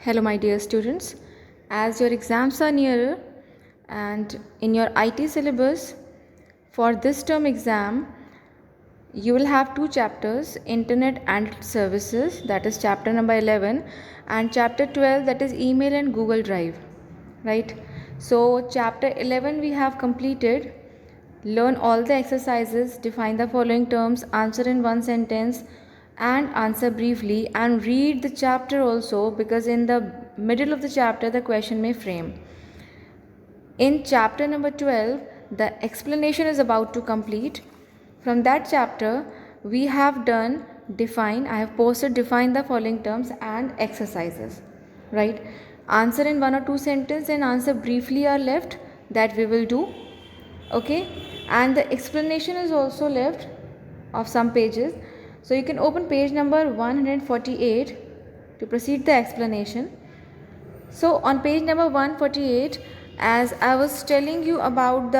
Hello, my dear students. As your exams are nearer and in your IT syllabus for this term exam, you will have two chapters, Internet and its services, that is chapter number 11, and chapter 12, that is email and Google Drive, right? So, chapter 11 we have completed. Learn all the exercises, define the following terms, answer in one sentence, and answer briefly, and read the chapter also, because in the middle of the chapter the question may frame. In chapter number 12, the explanation is about to complete. From that chapter, we have done define, I have posted define the following terms and exercises, right? Answer in one or two sentences and answer briefly are left, that we will do, okay? And the explanation is also left of some pages. So you can open page number 148 to proceed the explanation. So on page number 148, as I was telling you about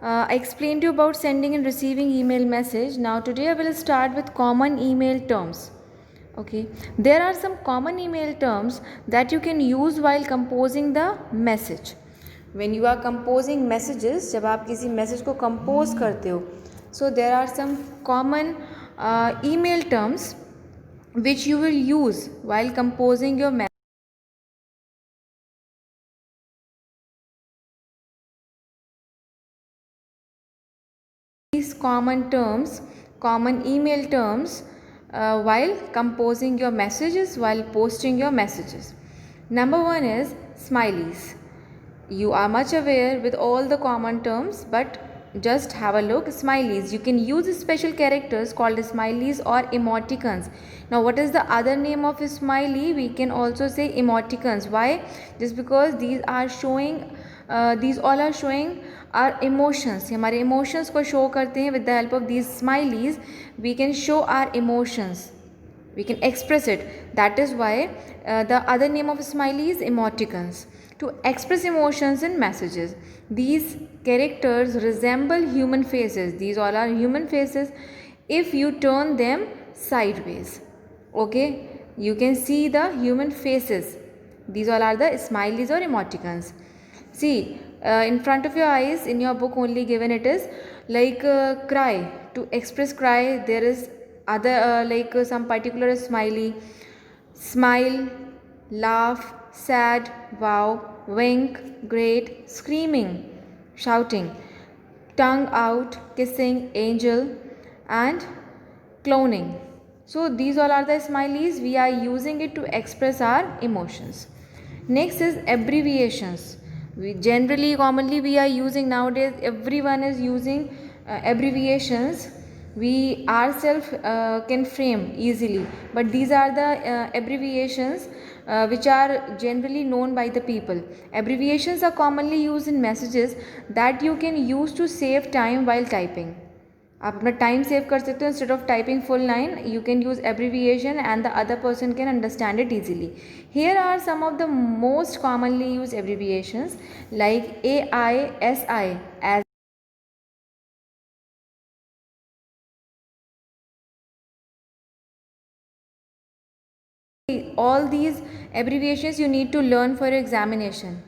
I explained you about sending and receiving email message. Now today I will start with common email terms. Okay, there are some common email terms that you can use while composing the message. When you are composing messages, जब आप किसी message को compose करते हो, so there are some common email terms which you will use while composing your message. These common terms, common email terms while composing your messages, while posting your messages. Number one is smileys. You are much aware with all the common terms, but just have a look. Smileys, you can use special characters called smileys or emoticons. Now what is the other name of a smiley? We can also say emoticons. Why? Just because these are showing these all are showing our emotions. हमारे emotions को show करते हैं. With the help of these smileys we can show our emotions, we can express it. That is why the other name of smiley is emoticons. To express emotions in messages, these characters resemble human faces. These all are human faces if you turn them sideways. Okay, you can see the human faces. These all are the smileys or emoticons. See, in front of your eyes, in your book only given it is like cry. To express cry, there is other some particular smiley, smile, laugh, sad, wow, wink, great, screaming, shouting, tongue out, kissing, angel, and cloning. So these all are the smileys. We are using it to express our emotions. Next is abbreviations. We generally commonly we are using nowadays, everyone is using abbreviations. We ourselves can frame easily, but these are the abbreviations which are generally known by the people. Abbreviations are commonly used in messages that you can use to save time while typing. आप अपना time save कर सकते हो. Instead of typing full line you can use abbreviation and the other person can understand it easily. Here are some of the most commonly use abbreviations like AISI as all these abbreviations you need to learn for your examination.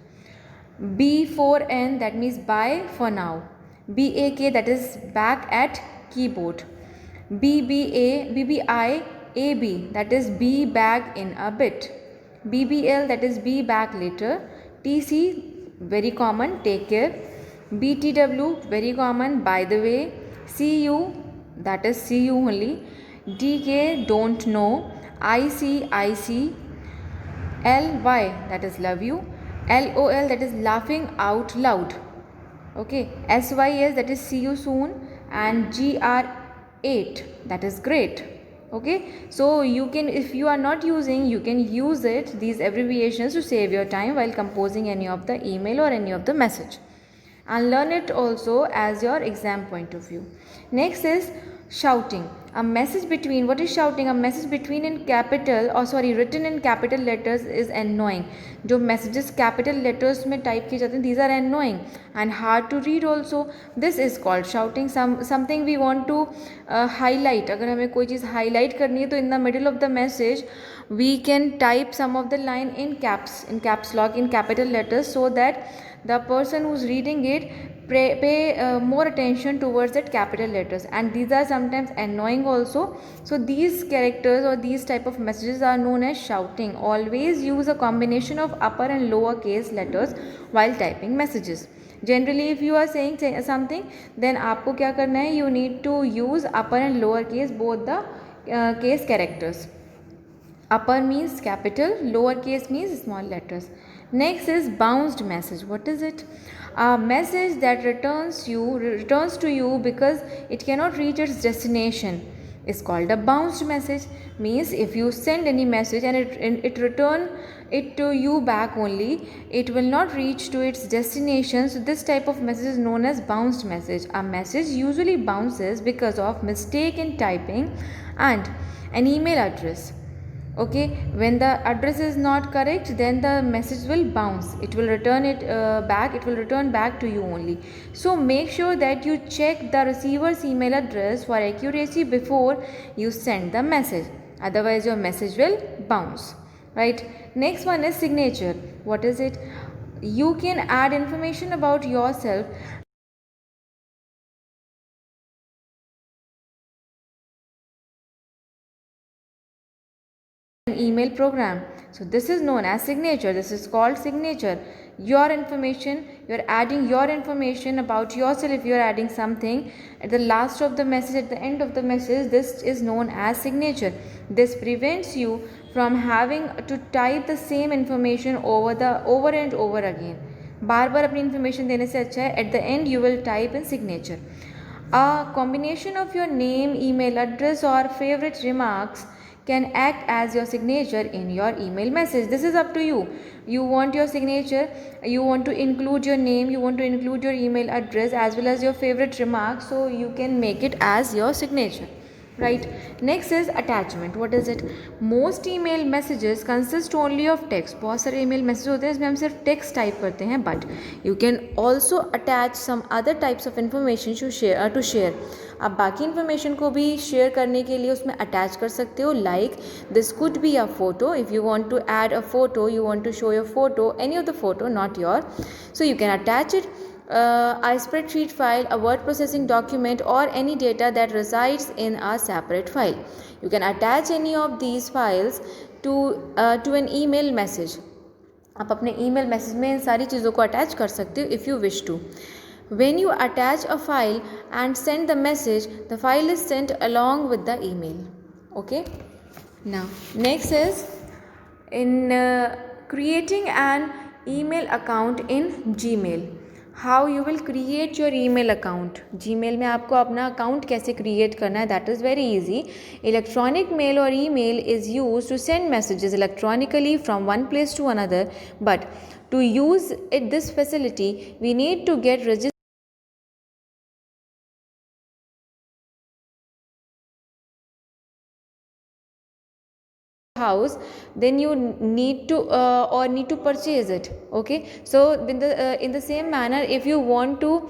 B4N, that means bye for now. BAK, that is back at keyboard. BBI, that is be back in a bit. BBL, that is be back later. TC, very common, take care. BTW, very common, by the way. CU, that is see you only. DK, don't know. IC, LY, that is love you. LOL, that is laughing out loud. Okay, SYS, that is see you soon. And GR8, that is great. Okay, so you can, if you are not using, you can use it, these abbreviations, to save your time while composing any of the email or any of the message, and learn it also as your exam point of view. Next is shouting. A message between, what is shouting? A message between in capital, or sorry, written in capital letters is annoying. जो messages capital letters में type किए जाते हैं, these are annoying and hard to read also. This is called shouting. Something we want to highlight. अगर हमें कोई चीज़ highlight करनी है तो in the middle of the message we can type some of the line in caps lock, in capital letters, so that the person who's reading it pay more attention towards that capital letters, and these are sometimes annoying also. So these characters or these type of messages are known as shouting. Always use a combination of upper and lower case letters while typing messages. Generally if you are saying something, then आपको क्या करना है, you need to use upper and lower case, both the case characters. Upper means capital, lower case means small letters. Next is bounced message. What is it? A message that returns to you because it cannot reach its destination is called a bounced message. Means if you send any message and it return it to you back only, it will not reach to its destination. So this type of message is known as bounced message. A message usually bounces because of mistake in typing and an email address. Okay, when the address is not correct, then the message will bounce, it will return back to you only. So make sure that you check the receiver's email address for accuracy before you send the message, otherwise your message will bounce, right? Next one is signature. What is it? You can add information about yourself email program. So this is known as signature. This is called signature. Your information, you're adding your information about yourself. If you're adding something at the last of the message, at the end of the message, this is known as signature. This prevents you from having to type the same information over and over again. बार बार अपनी information देने से अच्छा है at the end you will type in signature. A combination of your name, email address or favorite remarks can act as your signature in your email message. This is up to you. You want your signature, you want to include your name, you want to include your email address as well as your favorite remarks, so you can make it as your signature, right? Next is attachment. What is it? Most email messages consist only of text. बहुत सारे email messages होते हैं इसमें हम सिर्फ text type करते हैं, but you can also attach some other types of information to share. आप बाकी information को भी share करने के लिए उसमें attach कर सकते हो. Like this could be a photo. If you want to add a photo, you want to show your photo, any of the photo, not your, so you can attach it. A spreadsheet file, a word processing document, or any data that resides in a separate file. You can attach any of these files to an email message. आप अपने email message में इन सारी चीज़ों को attach कर सकते हो if you wish to. When you attach a file and send the message, the file is sent along with the email. Okay. Now next is in creating an email account in Gmail. How you will create your email account. Gmail में आपको अपना account कैसे create करना है, that is very easy. Electronic mail or email is used to send messages electronically from one place to another, but to use this facility we need to get registered house, then you need to purchase it. Okay, so in the same manner, if you want to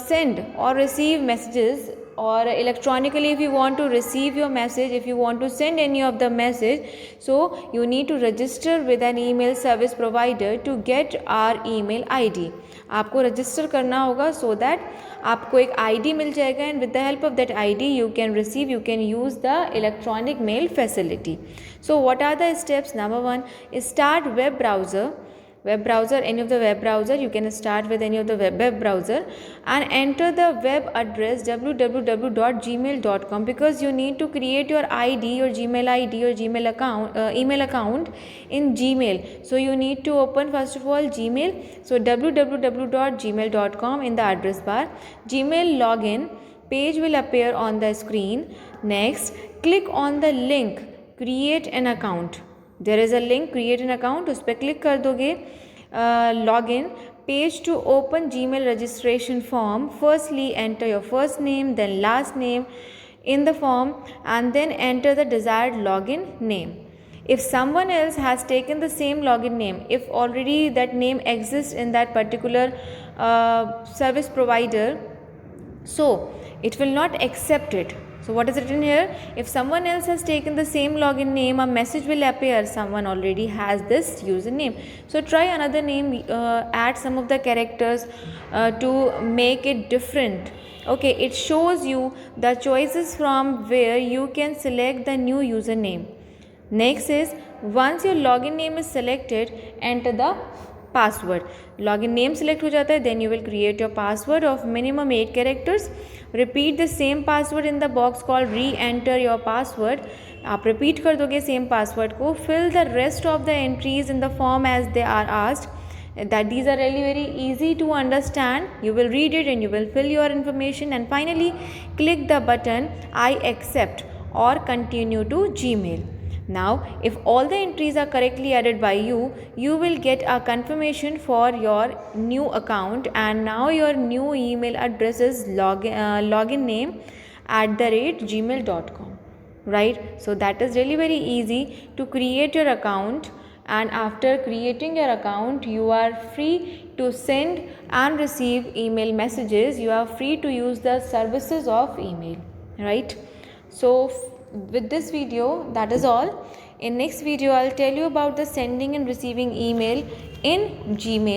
send or receive messages, or electronically if you want to receive your message, if you want to send any of the message, so you need to register with an email service provider to get our email ID. आपको register करना होगा so that आपको एक ID मिल जाएगा, and with the help of that ID you can use the electronic mail facility. So what are the steps? Number 1 is start web browser, any of the web browser. You can start with any of the web browser and enter the web address www.gmail.com, because you need to create your ID, your Gmail ID, your Gmail account, email account in Gmail. So you need to open first of all Gmail. So www.gmail.com in the address bar. Gmail login page will appear on the screen. Next, click on the link create an account. There is a link create an account, उस पर click कर दोगे. Login page to open Gmail registration form. Firstly enter your first name, then last name, in the form and then enter the desired login name. If someone else has taken the same login name, if already that name exists in that particular service provider, so it will not accept it. So what is written here? If someone else has taken the same login name, a message will appear, someone already has this username. So try another name, add some of the characters to make it different. Okay, it shows you the choices from where you can select the new username. Next is, once your login name is selected, enter the password. Login name select हो जाता है, then you will create your password of minimum 8 characters. Repeat the same password in the box called re-enter your password. आप repeat कर दोगे same password को. Fill the rest of the entries in the form as they are asked. That these are really very easy to understand. You will read it and you will fill your information, and finally click the button I accept or continue to Gmail. Now, if all the entries are correctly added by you, you will get a confirmation for your new account, and now your new email address is login name @gmail.com. Right? So that is really very easy to create your account, and after creating your account, you are free to send and receive email messages. You are free to use the services of email. Right? So with this video, that is all. In next video, I'll tell you about the sending and receiving email in Gmail.